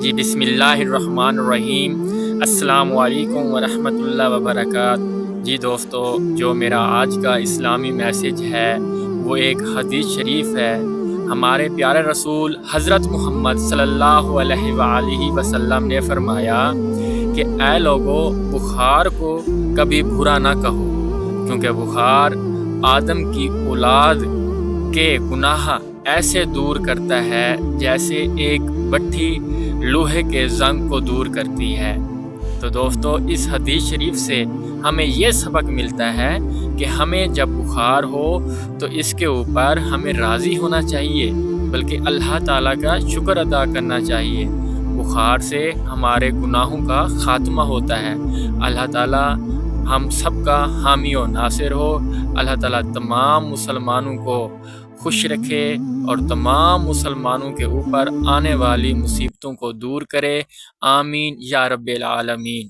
جی بسم اللہ الرحمن الرحیم۔ السلام علیکم ورحمۃ اللہ وبرکاتہ۔ جی دوستو، جو میرا آج کا اسلامی میسیج ہے وہ ایک حدیث شریف ہے۔ ہمارے پیارے رسول حضرت محمد صلی اللہ علیہ وآلہ وسلم نے فرمایا کہ اے لوگو، بخار کو کبھی برا نہ کہو، کیونکہ بخار آدم کی اولاد کے گناہ ایسے دور کرتا ہے جیسے ایک بٹھی لوہے کے زنگ کو دور کرتی ہے۔ تو دوستو، اس حدیث شریف سے ہمیں یہ سبق ملتا ہے کہ ہمیں جب بخار ہو تو اس کے اوپر ہمیں راضی ہونا چاہیے، بلکہ اللہ تعالیٰ کا شکر ادا کرنا چاہیے۔ بخار سے ہمارے گناہوں کا خاتمہ ہوتا ہے۔ اللہ تعالیٰ ہم سب کا حامی و ناصر ہو۔ اللہ تعالیٰ تمام مسلمانوں کو خوش رکھے اور تمام مسلمانوں کے اوپر آنے والی مصیبتوں کو دور کرے۔ آمین یا رب العالمین۔